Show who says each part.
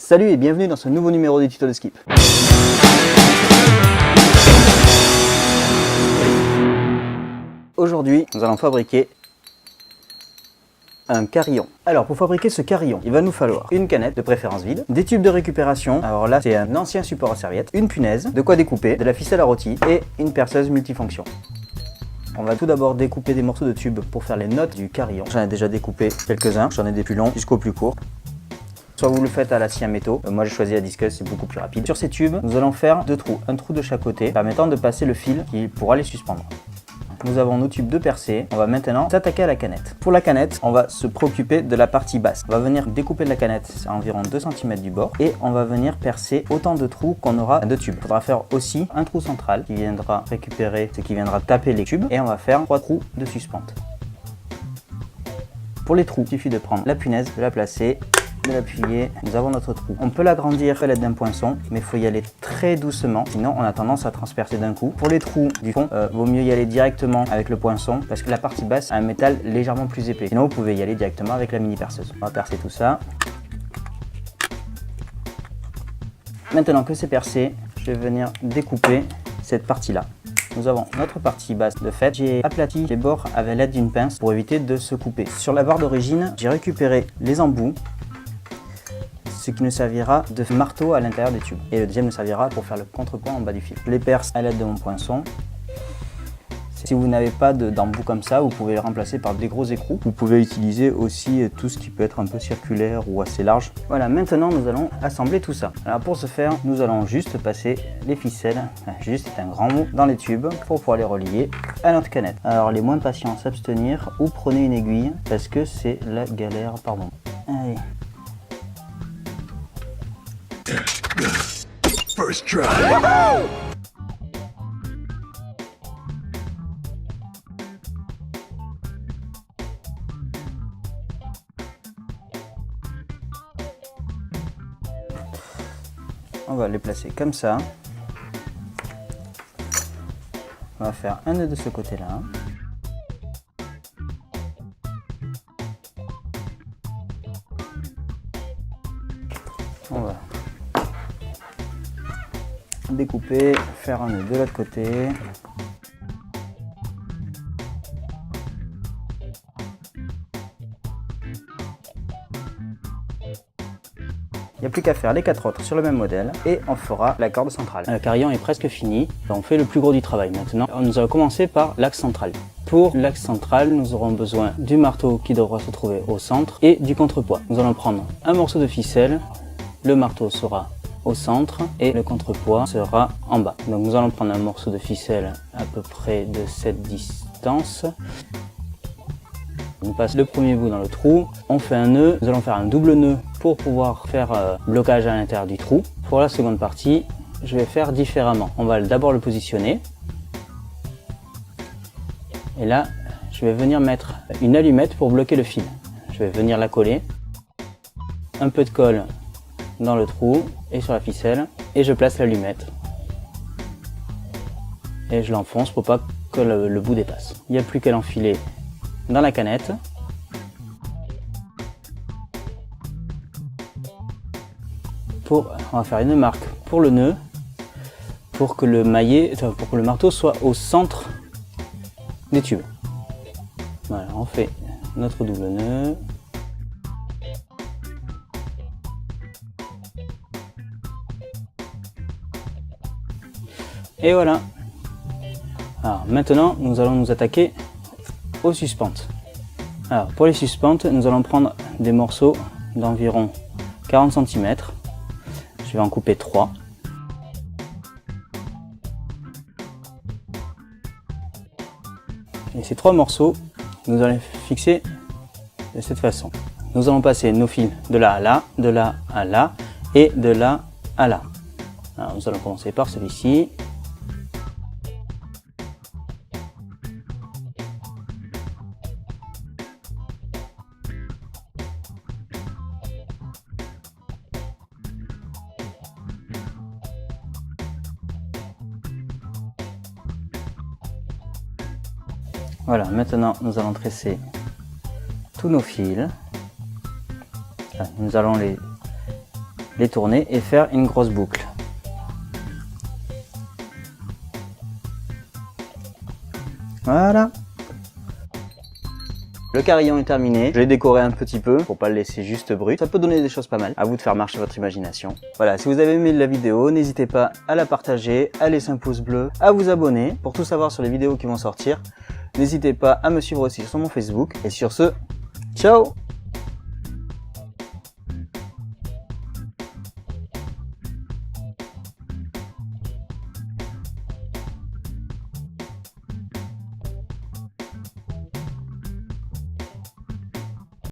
Speaker 1: Salut et bienvenue dans ce nouveau numéro des tutos de Skip. Aujourd'hui, nous allons fabriquer un carillon. Alors pour fabriquer ce carillon, il va nous falloir une canette, de préférence vide, des tubes de récupération, alors là c'est un ancien support à serviette, une punaise, de quoi découper, de la ficelle à rôti et une perceuse multifonction. On va tout d'abord découper des morceaux de tubes pour faire les notes du carillon. J'en ai déjà découpé quelques-uns, j'en ai des plus longs jusqu'au plus court. Soit vous le faites à la scie à métaux, moi j'ai choisi la disqueuse, c'est beaucoup plus rapide. Sur ces tubes, nous allons faire deux trous, un trou de chaque côté, permettant de passer le fil qui pourra les suspendre. Nous avons nos tubes de percée, on va maintenant s'attaquer à la canette. Pour la canette, on va se préoccuper de la partie basse. On va venir découper de la canette à environ 2 cm du bord et on va venir percer autant de trous qu'on aura de tubes. Il faudra faire aussi un trou central qui viendra récupérer ce qui viendra taper les tubes et on va faire 3 trous de suspente. Pour les trous, il suffit de prendre la punaise, de la placer, de l'appuyer, nous avons notre trou. On peut l'agrandir à l'aide d'un poinçon, mais il faut y aller très doucement, sinon on a tendance à transpercer d'un coup. Pour les trous du fond, vaut mieux y aller directement avec le poinçon, parce que la partie basse a un métal légèrement plus épais. Sinon vous pouvez y aller directement avec la mini perceuse. On va percer tout ça. Maintenant que c'est percé, je vais venir découper cette partie-là. Nous avons notre partie basse de fait. J'ai aplati les bords avec l'aide d'une pince pour éviter de se couper. Sur la barre d'origine, j'ai récupéré les embouts, ce qui nous servira de marteau à l'intérieur des tubes. Et le deuxième nous servira pour faire le contrepoint en bas du fil. Je les perce à l'aide de mon poinçon. Si vous n'avez pas d'embout comme ça, vous pouvez le remplacer par des gros écrous. Vous pouvez utiliser aussi tout ce qui peut être un peu circulaire ou assez large. Voilà, maintenant nous allons assembler tout ça. Alors pour ce faire, nous allons juste passer les ficelles, juste c'est un grand mot, dans les tubes pour pouvoir les relier à notre canette. Alors les moins patients s'abstenir ou prenez une aiguille parce que c'est la galère par moment. Allez.
Speaker 2: First try.
Speaker 1: On va les placer comme ça. On va faire un nœud de ce côté-là. On va découper, faire un nœud de l'autre côté. Il n'y a plus qu'à faire les 4 autres sur le même modèle et on fera la corde centrale. Le carillon est presque fini, on fait le plus gros du travail maintenant. Nous allons commencer par l'axe central. Pour l'axe central, nous aurons besoin du marteau qui devra se trouver au centre et du contrepoids. Nous allons prendre un morceau de ficelle, le marteau sera au centre et le contrepoids sera en bas. Donc nous allons prendre un morceau de ficelle à peu près de cette distance. On passe le premier bout dans le trou, on fait un nœud, nous allons faire un double nœud pour pouvoir faire blocage à l'intérieur du trou. Pour la seconde partie, je vais faire différemment. On va d'abord le positionner. Et là, je vais venir mettre une allumette pour bloquer le fil. Je vais venir la coller. Un peu de colle dans le trou et sur la ficelle. Et je place l'allumette. Et je l'enfonce pour pas que le bout dépasse. Il n'y a plus qu'à l'enfiler dans la canette. On va faire une marque pour le nœud, pour que le pour que le marteau soit au centre des tubes. Voilà, on fait notre double nœud. Et voilà. Alors maintenant, nous allons nous attaquer aux suspentes. Alors pour les suspentes, nous allons prendre des morceaux d'environ 40 cm. Je vais en couper 3. Et ces 3 morceaux, nous allons les fixer de cette façon. Nous allons passer nos fils de là à là, de là à là et de là à là. Alors, nous allons commencer par celui-ci. Voilà, maintenant nous allons tresser tous nos fils. Nous allons les les tourner et faire une grosse boucle. Voilà. Le carillon est terminé, je l'ai décoré un petit peu pour pas le laisser juste brut. Ça peut donner des choses pas mal, à vous de faire marcher votre imagination. Voilà, si vous avez aimé la vidéo, n'hésitez pas à la partager, à laisser un pouce bleu, à vous abonner pour tout savoir sur les vidéos qui vont sortir. N'hésitez pas à me suivre aussi sur mon Facebook. Et sur ce, ciao!